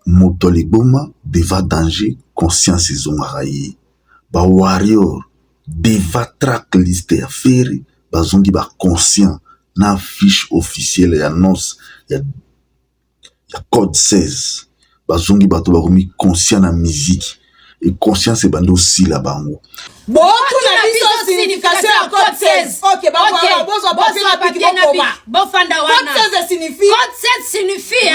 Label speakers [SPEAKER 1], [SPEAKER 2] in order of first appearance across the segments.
[SPEAKER 1] Motoli Boma deva danger conscience zonga ye. Ba warrior deva tracklist ya feri bazongi ba conscient na fiche officielle ya annonce ya code 16 bazongi bato bakomi conscient na musique et conscience e bando aussi la bango.
[SPEAKER 2] Bon, tout la biso signification à code 16. Ok, voilà, bon, code 16 signifie.
[SPEAKER 3] Code 16 signifie,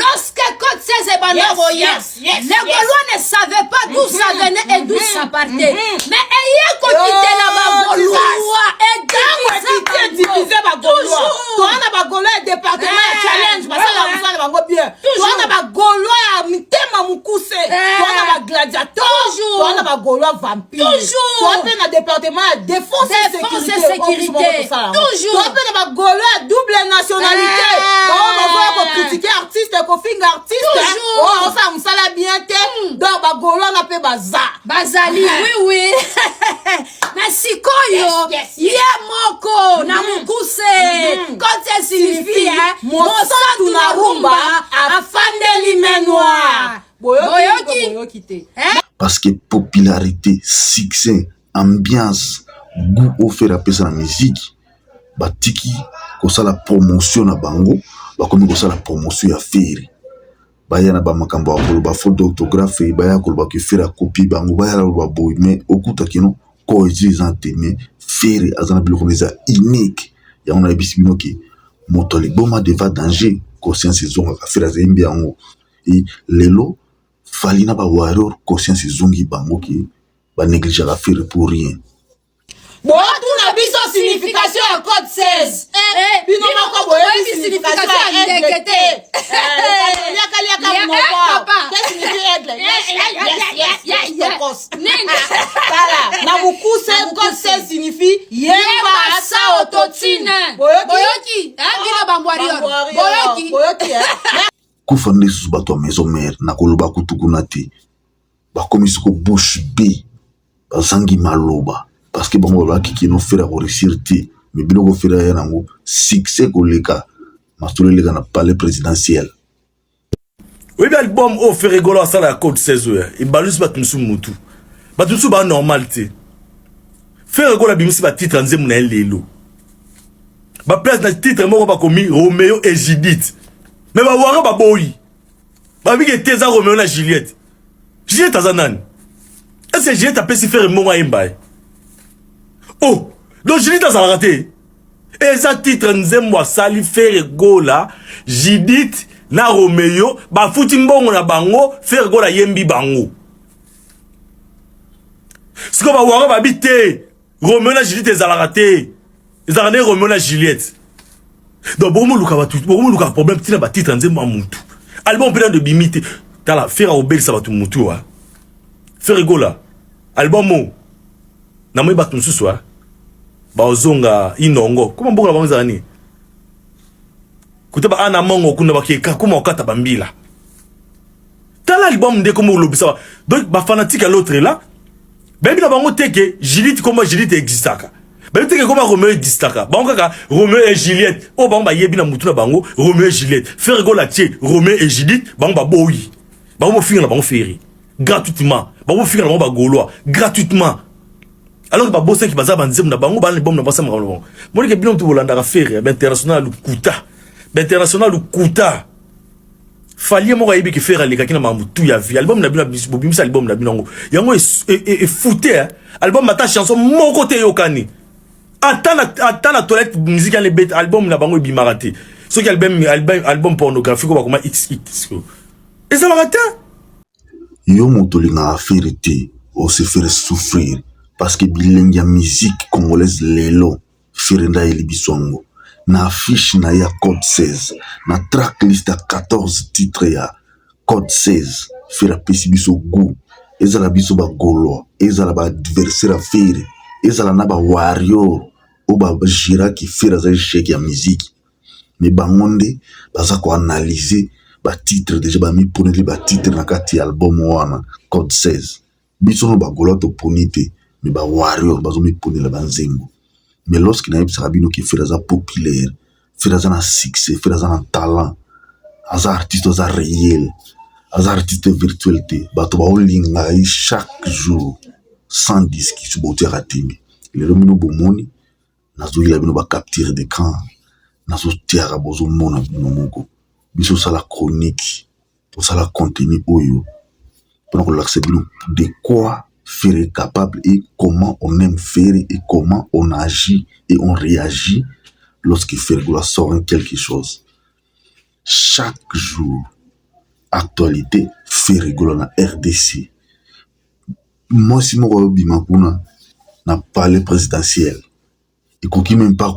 [SPEAKER 3] lorsque code 16 est bandaroya, les Gaulois ne savaient pas d'où ça venait et d'où ça partait. Mais ayant quitté la Gaulois, et
[SPEAKER 2] dans divisé la Gaulois. Toi, on a Gaulois département challenge, parce que la Gaulois bien. Toi, on a Gaulois à Mitema Moukousse. Toi, on a gladiateur. Toi, on a Gaulois vampire.
[SPEAKER 3] Toujours.
[SPEAKER 2] Toi, on a département défense et sécurité.
[SPEAKER 3] Toujours.
[SPEAKER 2] Toi, on a Gaulois double nationalité. On va critiquer artiste, finger artiste.
[SPEAKER 3] Toujours.
[SPEAKER 2] On va bien donc Gaulois on appelle bazar.
[SPEAKER 3] Bazali, oui. Mais si koyo, ya moko na mukuse. Quand ça signifie, mosantu na rumba, afandeli menwa. Boyoki te.
[SPEAKER 1] Parce que popularité, succès, ambiance, goût offert à la musique, batiki, comme ça la promotion na bango, comme ça la promotion ya feri. Baya na ba makambo akolo ba faute d'orthographe, baya akolo ba ki fera copie bango, baya ba boy, mais okuta kino ko exigente mais feri azana bilo koneza unique. Ya on a bisibino ki Motoli Boma deva danger conscience zonga ka fera zembi yango. Et lelo falina ba warrior conscience zongi bango ki ba négliger la faire pour rien.
[SPEAKER 2] Bon, tout la biso signification à code 16. Bino moko boyebi signification à NDT. Qu'est-ce que signifie aigle? Voilà, na Moukousse code 16 signifie yemba sa ototine.
[SPEAKER 3] Boyoki, bino bambwarior. Boyoki.
[SPEAKER 1] Kufande sous bato maison mère na koloba kutukuna te. Ba komisiko bouche B. Ba zangi maloba. Parce que bon voilà qui nous fait réussir mais bien qu'on fait rien en succès koleka mastole les na palais présidentiel.
[SPEAKER 4] Oui bien album au fait rigolo à ça la code 16 heures et balus bat musu mutu bat musu ba normalité faire rigolo bimisi ba titre nzemu na lelo ba place na titre moko ba komi Roméo et Judith mais ba wara ba boyi ba bi que teza Roméo na Juliette azanani est-ce que Juliette a pu se faire mon aimbaye. Oh, donc Judith a raté. Et ça titre nzemwa sali faire gola Judith na Roméo ba futi mbongo na bango faire gola yembi bango. Ce qu'on va voir ba bité Roméo na Judith ezala raté. Ezala né Roméo na Juliette. Donc bomo luka ba tout, bomo luka problème tina ba titre nzemwa mutu. Album plein de bimité. Tala faire obel ça ba tout mutu wa. Faire gola. Album mo na moi batu nsuswa bazonga inongo comment boka banza ni kutaba ana mongo kuna bakeka kuma okata bambila tala album de comme lobisa donc ba fanatique à l'autre là ben na bango teke Juliette comme Juliette existaka ben teke comme Roméo existaka bango kaka Roméo et Juliette o bango ba yebi na mutu na bango Roméo et Juliette faire gola tie Roméo et Juliette bango ba boyi bango finir na bango féri gratuitement bango finir na bango ba Gaulois gratuitement. Alors que ba bosse qui baza banzem na bango ba le bom na basa mangalo mo ke bilon to bolanda ka faire international kuta international kuta fali mo ka yibi ke faire le kakina mamutu ya vie album na bino bimisa album na bino yango e fouté album mata chanson mon côté yokani atana toilette musique les bête album na bango bimaraté ce qui album pornographique ba comment XX et ça la raté
[SPEAKER 1] Yo Motoli na affaire te o se faire souffrir. Parce que bilingue ya musique congolaise lelo firenda elibisongo na affiche na ya code 16 na tracklist à 14 titres ya code 16 fera pesibiso goût ezala biso ba Gaulois ezala ba adversaire faire ezala na ba warrior o ba gira qui fera za échec ya musique mais bangonde baza ko analyser ba titre déjà ba mi poneli ba titre na kati album wana code 16 biso no ba Gaulois to ponite mais ba warrior bazo mi poni la banzengo mais lorsqu'il n'a pas sabino qui fait ça populaire fait ça na succès fait ça na talent as artiste as réel aza artiste virtuel te bato baolinga ye chaque jour sans disque so botiaka tembe lelo bino bomoni nazoyela bino bacapture d'écran nazotiaka bozomona bino moko biso osala chronique tosala contenu oyo mpona kolakisa bino de quoi faire est capable et comment on aime faire et comment on agit et on réagit lorsque Fergola sort quelque chose. Chaque jour, actualité, Fergola na RDC. Moi, si je bima na palais présidentiel, et qu'on même pas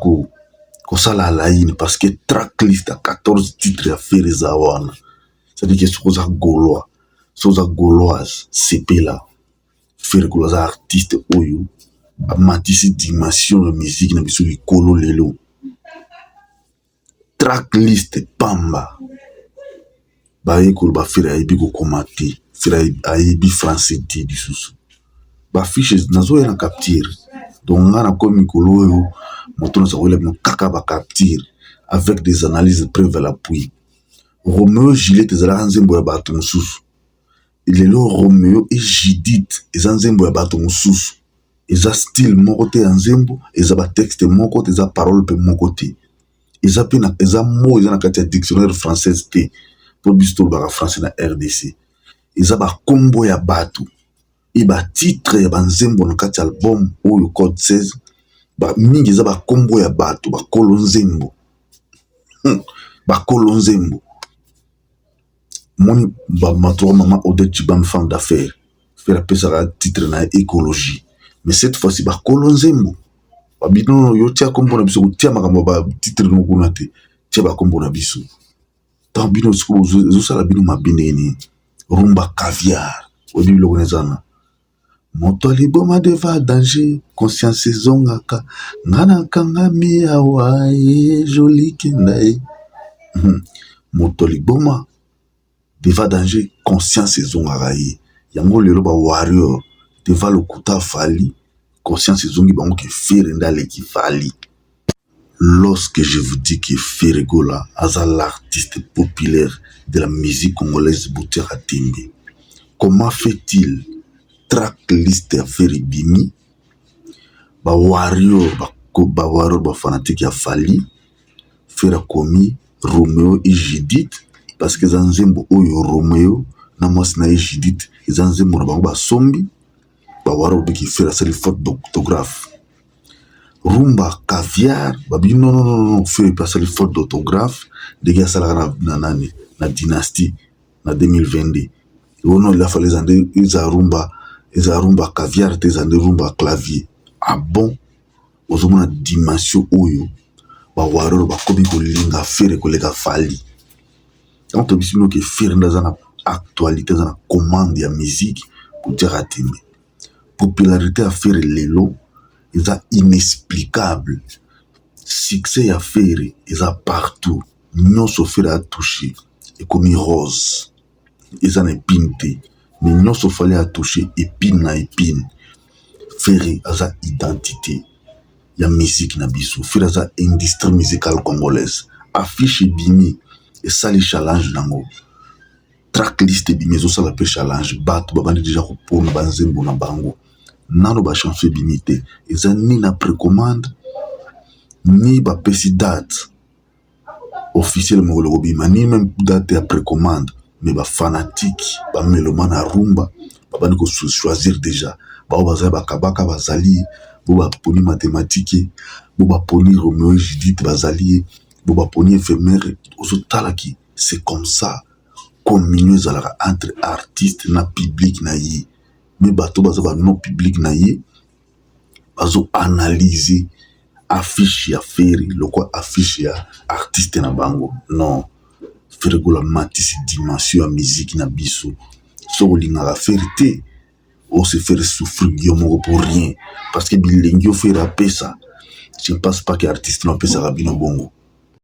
[SPEAKER 1] que ça la laïne, parce que tracklist à 14 titres à faire les awana. C'est-à-dire que c'est aux gauloises, CP là. Fergola artiste oyo, matisi dimension de musique na biso likolo lelo. Tracklist pamba. Ba ekolo ba fera aibi ko komate, fera aibi français ti disusu. Ba fiche nazo na capture. Donc nga na komi kolo oyo, moto na zawela bino kaka ba capture avec des analyses preuves à l'appui. Roméo Juliette ezala nzembo ya bato mususu. Lelo Roméo et Judith eza nzembo ya bato mususu. Eza style moko te ya nzembo, eza ba texte moko te, eza parole pe moko te. Eza pena eza mo eza na kati ya dictionnaire français te pour bisto ba français na RDC. Eza ba kombo ya bato e ba titre ya ba nzembo na kati album oyo code 16 ba mingi eza ba kombo ya bato ba kolo nzembo. Ba kolo nzembo. Moni ba mato maman Odette Chibam femme d'affaires faire appeler ça titre na écologie mais cette fois-ci ba kolo nzembo ba bino yo tia kombo na biso tia makambo ba titre no kuna te tia ba kombo na biso tant bino zo sala bino mabineni rumba caviar odi lo konezana moto liboma deva danger conscience zongaka ngana kanga mi awa e joli kendae moto liboma deva danger conscience ezongaka ye yango lelo ba warrior deva lokuta fali conscience ezongi bango ke fere ndaleki fali. Lorsque je vous dis que Fergola est l'artiste populaire de la musique congolaise Boutiara Tembe, comment fait-il tracklist à Feribimi ba warrior ba fanatique ya fali faire commis Roméo et Judith parce que zanzembo oyo Roméo na mwasi na Judith zanzembo na bango ba sombi ba waro biki faire ça les fautes d'orthographe rumba caviar babi non fait passer les fautes d'orthographe de gars ça na dynastie na 2022 ono la fallait zande za rumba caviar te zande rumba clavier ah bon ozomona dimension oyo ba waro ba kobi ko linga faire ko lega fali. Quand tu dis que faire dans une actualité, dans une commande de musique, pour dire à Tembe, popularité à faire les lots, ils sont inexplicables. Succès à faire, ils sont partout. Nous sommes fait à toucher, et comme rose, ils sont épintés, mais nous sommes fait à toucher épine à épine. Faire à sa identité, il y a musique na biso, faire à sa industrie musicale congolaise, affiche bimi. Et ça les challenge nango tracklist bimi zo sala pe challenge bato babandi déjà ko pona banzembo na bango nano ba chanson bimité eza ni na précommande ni ba pesi date officiel mo lo bima ni même date ya précommande mais ba fanatique ba mélomane na rumba babandi ko choisir déjà ba baza ba kabaka bazali bo ba poni mathématique bo ba poni Roméo Judith bazali boba poni éphémère ozotalaki c'est comme ça communion ezalaka entre artiste na public na ye mais bato baza ba non public na ye bazo analyser affiche ya feri lokwa affiche ya artiste na bango non Fergola matisi dimension ya musique na biso so lingaka feri te o se faire souffrir guillaume pour rien parce que bilengi o faire pesa je ne pense pas que artiste non pesa rabino bongo